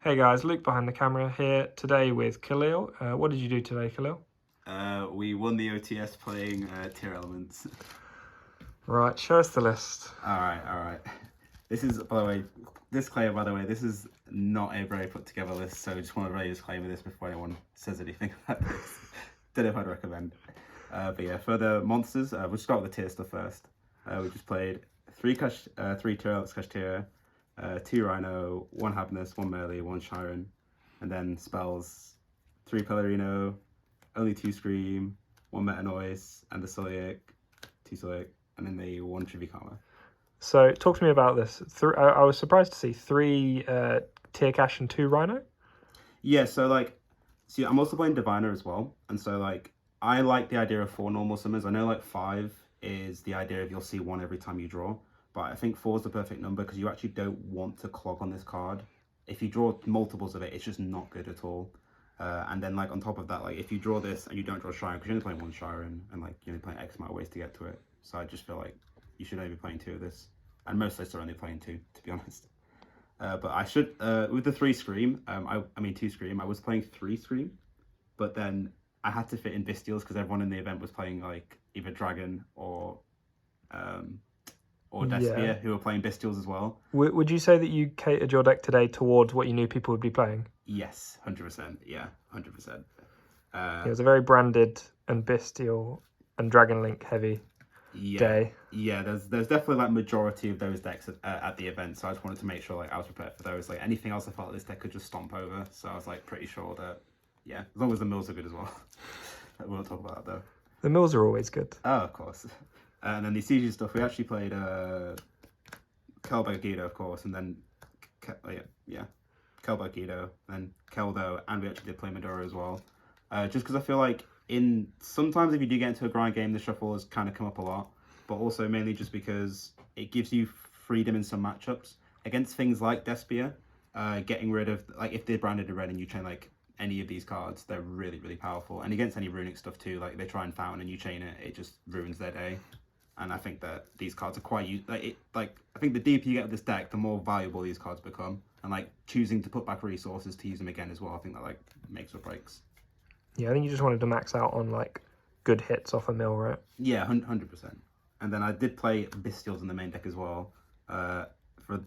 Hey guys, Luke behind the camera here today with Kalil. What did you do today, Kalil? We won the OTS playing Tearlaments. Right, show us the list. Alright. This is, by the way, this is not a very put together list, so I just want to really disclaimer this before anyone says anything about this. Don't know if I'd recommend. But yeah, for the monsters, we'll start with the tier stuff first. We just played three Tearlaments Cash tier, 2 Rhino, 1 Happiness, 1 Melee, 1 Shiren, and then spells, 3 Pellerino, only 2 Scream, 1 Meta Noise, and a Celiac, 2 Celiac, and then the 1 Trivicama. So, talk to me about this. I was surprised to see 3 tier cash and 2 Rhino. Yeah, so see, I'm also playing Diviner as well, and so I like the idea of 4 normal summons. I know 5 is the idea of you'll see 1 every time you draw, but I think 4 is the perfect number because you actually don't want to clog on this card. If you draw multiples of it, it's just not good at all. And then on top of that, if you draw this and you don't draw Shiren, because you're only playing 1 Shiren and you're only playing X amount of ways to get to it. So I just feel like you should only be playing 2 of this. And most lists are only playing 2, to be honest. But I should, with the 3 Scream, I mean 2 Scream, I was playing 3 Scream, but then I had to fit in Bystials because everyone in the event was playing either Dragon or Despia, who were playing Bystials as well. Would you say that you catered your deck today towards what you knew people would be playing? Yes, 100%. Yeah, 100%. It was a very branded and Bystial and Dragon Link heavy day. Yeah, there's definitely majority of those decks at the event, so I just wanted to make sure I was prepared for those. Anything else I felt this deck could just stomp over, so I was pretty sure that, yeah, as long as the mills are good as well. We won't talk about that though. The mills are always good. Oh, of course. And then the CG stuff, we actually played Kelberg Guido, of course, and then Kelberg Guido, then Keldo, and we actually did play Medora as well. Just because I feel sometimes if you do get into a grind game, the shuffle has kind of come up a lot, but also mainly just because it gives you freedom in some matchups against things like Despia. Getting rid of if they're branded in red and you chain any of these cards, they're really, really powerful. And against any runic stuff too, they try and fountain and you chain it, it just ruins their day. And I think that these cards are quite I think the deeper you get with this deck, the more valuable these cards become. And choosing to put back resources to use them again as well, I think that makes or breaks. Yeah, I think you just wanted to max out on good hits off a mill, right? Yeah, 100%. And then I did play Bystials in the main deck as well,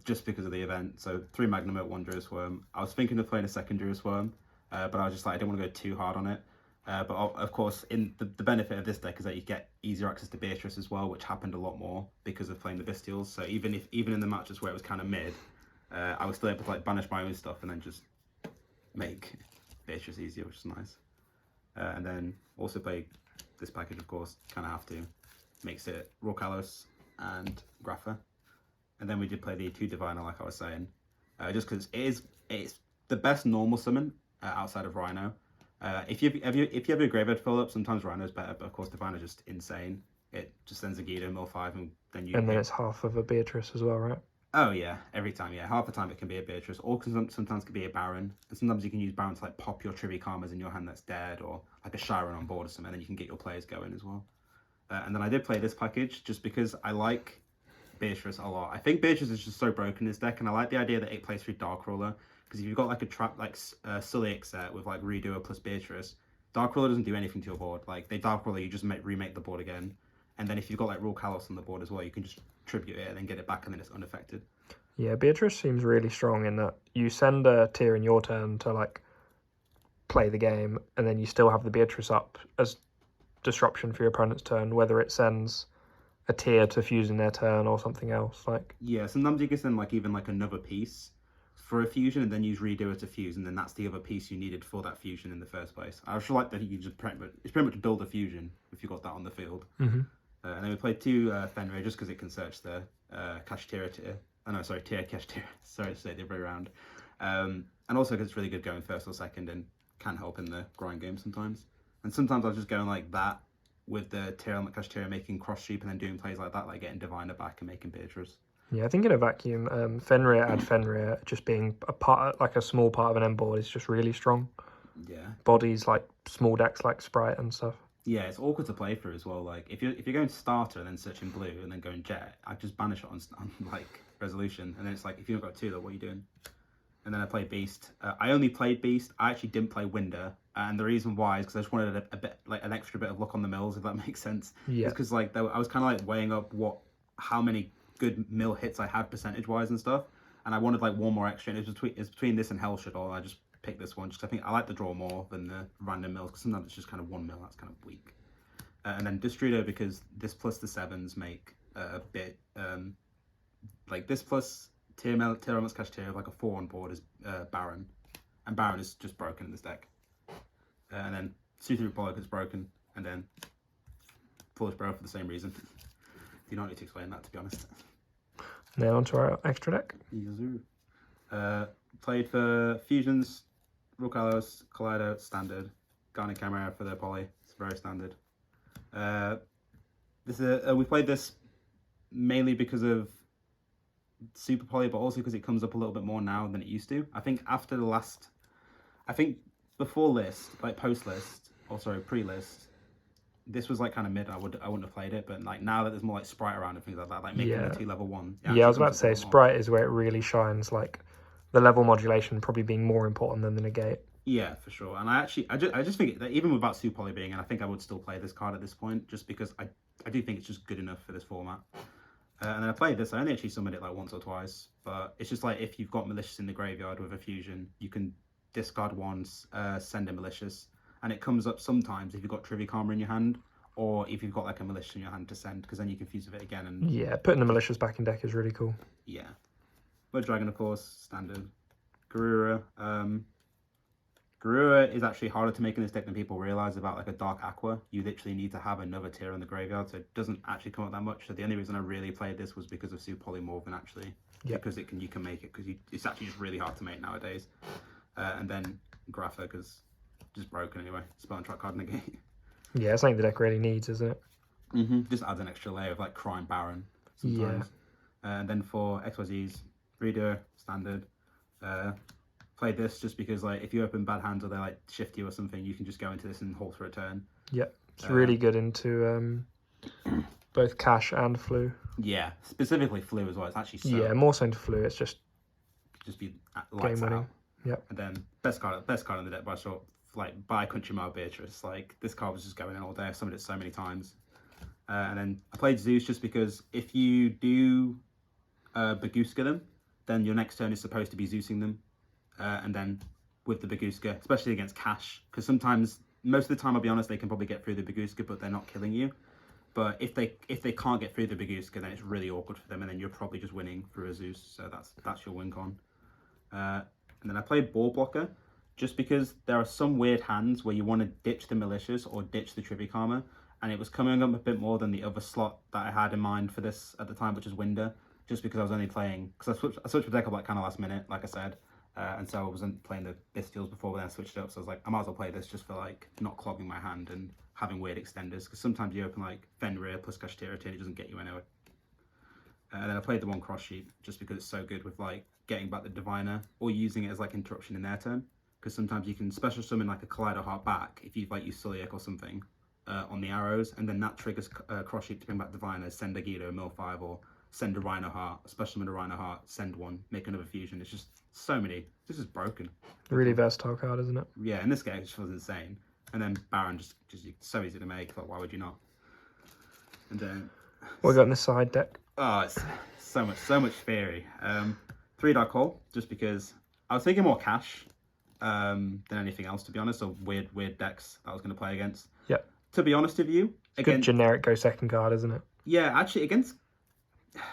just because of the event. So 3 Magnum, 1 Druid Swarm. I was thinking of playing a second Druid Swarm, but I was just I didn't want to go too hard on it. But of course, in the benefit of this deck is that you get easier access to Beatrice as well, which happened a lot more because of playing the Bystials. So even in the matches where it was kind of mid, I was still able to banish my own stuff and then just make Beatrice easier, which is nice. And then also play this package, of course, kind of have to. Makes it Raw Kalos and Grapha. And then we did play the 2 Diviner, like I was saying, just because it's the best normal summon outside of Rhino. If you have your graveyard fill up, sometimes Rhino's better, but of course Diviner is just insane. It just sends a Guido mill 5 and then you. And then it's half of a Beatrice as well, right? Oh yeah, every time, yeah. Half the time it can be a Beatrice, or sometimes it can be a Baron. And sometimes you can use Baron to pop your Trivicama's in your hand that's dead, or a Shiren on board or something, and then you can get your players going as well. And then I did play this package just because I like Beatrice a lot. I think Beatrice is just so broken in this deck, and I like the idea that it plays through Darkroller, because if you've got a trap Celiac set with Redoer plus Beatrice, Darkroller doesn't do anything to your board. They Darkroller, you just remake the board again. And then if you've got Raw Kalos on the board as well, you can just tribute it and then get it back and then it's unaffected. Yeah, Beatrice seems really strong in that you send a tier in your turn to play the game, and then you still have the Beatrice up as disruption for your opponent's turn, whether it sends a tier to fuse in their turn or something else. Yeah, sometimes you can send even another piece for a fusion and then use Redoer to fuse, and then that's the other piece you needed for that fusion in the first place. I just like that you just pretty much build a fusion if you got that on the field. Mm-hmm. And then we played 2 Fenrir just because it can search the Cash tier. Oh no, sorry, tier Cash tier. Sorry to say the other way around. And also because it's really good going first or second and can help in the grind game sometimes. And sometimes I was just going that with the Tearlaments Cash tier, making cross sheep and then doing plays like that, getting Diviner back and making Beatrice. Yeah, I think in a vacuum, Fenrir just being a small part of an end board is just really strong. Yeah. Bodies small decks like Sprite and stuff. Yeah, it's awkward to play through as well. If you're going starter and then searching blue and then going jet, I just banish it on Resolution, and then it's if you've got 2, what are you doing? and then I played Beast. I only played Beast. I actually didn't play Winder, and the reason why is because I just wanted a bit, like an extra bit of luck on the mills, if that makes sense. Yeah. It's because like I was kind of like weighing up how many good mill hits I had percentage wise and stuff, and I wanted like one more extra. And it's between this and Hell Shuttle. I just picked this one just I think I like the draw more than the random mills, because sometimes it's just kind of one mill that's kind of weak. And then Destrudo, because this plus the 7s make a bit like this plus Tearlaments Cashier, like a 4 on board is Baron, and Baron is just broken in this deck. And then See-Through Pollock is broken, and then Foolish Bro for the same reason. You don't need to explain that, to be honest. Now onto our extra deck. Yazoo. Played for Fusions, Rukalos, Kaleido, standard. Garnet Camera for their poly. It's very standard. We played this mainly because of Super Poly, but also because it comes up a little bit more now than it used to. I think before list, like post list, or sorry, pre-list, this was like kind of mid. I wouldn't have played it, but like now that there's more like sprite around and things like that, like making it 2 level 1. Yeah, I was about to say sprite is where it really shines. Like the level modulation probably being more important than the negate. Yeah, for sure. And I just think that even without Super Poly being in, I think I would still play this card at this point, just because I do think it's just good enough for this format. And then I played this. I only actually summoned it like once or twice, but it's just like if you've got Malicious in the graveyard with a fusion, you can discard ones, send a Malicious, and it comes up sometimes if you've got Trivia Karma in your hand, or if you've got like a Malicious in your hand to send, because then you can fuse with it again. And yeah, putting the Malicious back in deck is really cool. Yeah. Blood Dragon, of course, standard. Garura. Garura is actually harder to make in this deck than people realize. About like a Dark Aqua, you literally need to have another tier in the graveyard, so it doesn't actually come up that much. So the only reason I really played this was because of Super Poly more than actually, because you can make it, because it's actually just really hard to make nowadays. And then Grapha, because just broken anyway. Spell and Track card negate. Yeah, it's something the deck really needs, isn't it? Just adds an extra layer of like Crime Baron sometimes. Yeah. And then for XYZs, Reader, standard. Played this just because like if you open bad hands or they like shift you or something, you can just go into this and hold for a turn. Yeah, it's really good into both cash and flu. Yeah, specifically flu as well. It's actually yeah, more so into flu. It's just be lights game winning. Out. Yep. And then best card in the deck by short, like by Country Mile Beatrice. Like this card was just going in all day. I've summoned it so many times. And then I played Zeus just because if you do Baguska them, then your next turn is supposed to be Zeusing them. And then with the Baguska, especially against cash, because sometimes, most of the time, I'll be honest, they can probably get through the Baguska, but they're not killing you. But if they can't get through the Baguska, then it's really awkward for them, and then you're probably just winning through a Zeus. So that's your win con. And then I played Ball Blocker, just because there are some weird hands where you want to ditch the Malicious or ditch the Trivia Karma, and it was coming up a bit more than the other slot that I had in mind for this at the time, which is Winder, just because I was only playing, because I switched the deck up like kind of last minute, like I said. And so I wasn't playing the Bestials before, but then I switched it up. So I was like, I might as well play this just for like not clogging my hand and having weird extenders. Because sometimes you open like Fenrir plus Kashtira and it doesn't get you anywhere. And then I played the one cross sheet just because it's so good with like getting back the Diviner or using it as like interruption in their turn. Because sometimes you can special summon like a Kaleido Heart back if you like use Suliak or something on the arrows, and then that triggers cross sheet to bring back Diviner, send a Guido, mill 5, or send a Rhino Heart, special summon a Rhino Heart, send one, make another fusion. It's just so many. This is broken. Really versatile card, isn't it? Yeah, in this game it just feels insane. And then Baron just so easy to make. Like, why would you not? And then what we got in the side deck? Oh, it's so much theory. 3 Dark Hole, just because I was thinking more cash than anything else, to be honest. Or weird decks that I was going to play against. Yeah. To be honest with you, again, good generic go second card, isn't it? Yeah, actually against.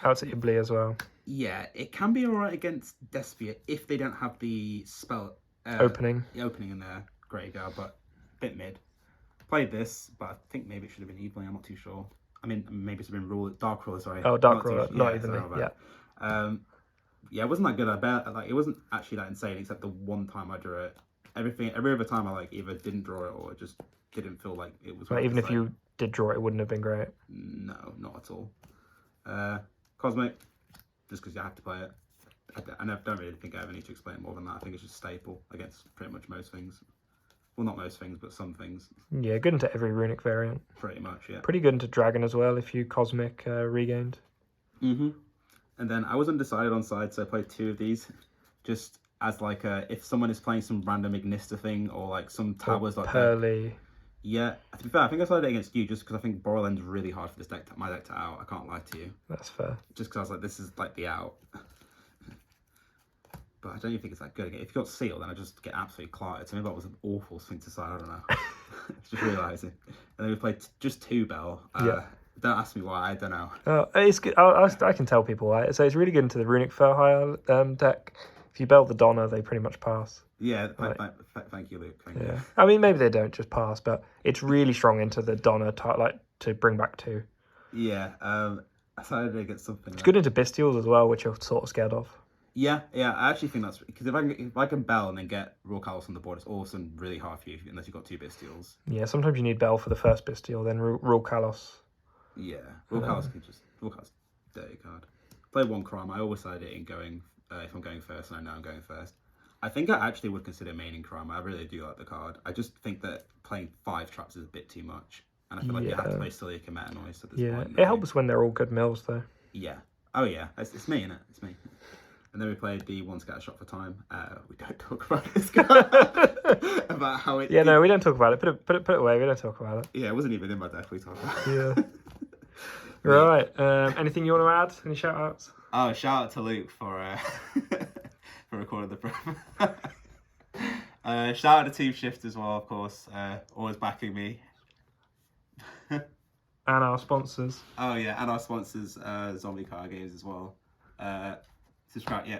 Out at Ibli as well. Yeah, it can be alright against Despia if they don't have the spell opening in their graveyard, but a bit mid. Played this, but I think maybe it should have been Evelyn. I'm not too sure. I mean, maybe it's been Dark Ruler. Sorry. Oh, Dark Ruler, not even me. Yeah. Yeah, it wasn't that good. I bet like it wasn't actually that insane, except the one time I drew it. Every other time I like either didn't draw it or just didn't feel like it was. Well, even if you did draw it, it wouldn't have been great. No, not at all. Cosmic, just because you have to play it. I don't really think I ever need to explain it more than that. I think it's just staple against pretty much most things. Well, not most things, but some things. Yeah, good into every runic variant. Pretty much, yeah. Pretty good into Dragon as well, if you Cosmic regained. And then I was undecided on side, so I played 2 of these. Just as like if someone is playing some random Ignista thing or like some towers like that. Pearly. Yeah, to be fair, I think I started it against you just because I think Borderland's really hard for this deck, my deck to out. I can't lie to you. That's fair. Just because I was like, this is like the out. But I don't even think it's that good. If you got Seal, then I just get absolutely clattered. So maybe that was an awful thing to decide. I don't know. Just realising. And then we played just 2 Bell. Yeah. Don't ask me why. I don't know. It's good. I can tell people why. So it's really good into the Runic Furhire deck. If you Bell the Donna, they pretty much pass. Yeah, thank you, Luke. Thank you. I mean, maybe they don't just pass, but it's really strong into the Donna, like to bring back 2. Yeah, I decided to get something. It's good into Bestials as well, which you're sort of scared of. Yeah, I actually think that's because if I can Bell and then get Raw Kalos on the board, it's also really hard for you unless you've got 2 Bestials. Yeah, sometimes you need Bell for the first Bestial, then Raw Kalos. Yeah, Raw Kalos can just dirty card. Play 1 Crime. I always side it in going if I'm going first, and I know I'm going first. I think I actually would consider maining Crime. I really do like the card. I just think that playing 5 traps is a bit too much, and I feel like you have to play Silica Meta Noise at this point. It helps when they're all good mills, though. Yeah. Oh yeah, it's me, innit? It's me. And then we played the 1 Scatter Shot for Time. We don't talk about this guy. About how it. Yeah, no, we don't talk about it. Put it away. We don't talk about it. Yeah, it wasn't even in my deck. We talked about it. Yeah. Right. Anything you want to add? Any shout outs? Oh, shout out to Luke for for recording the program. Shout out to Team Shift as well, of course. Always backing me. And our sponsors. Oh yeah, and our sponsors, Zombie Card Games as well. Subscribe, yeah.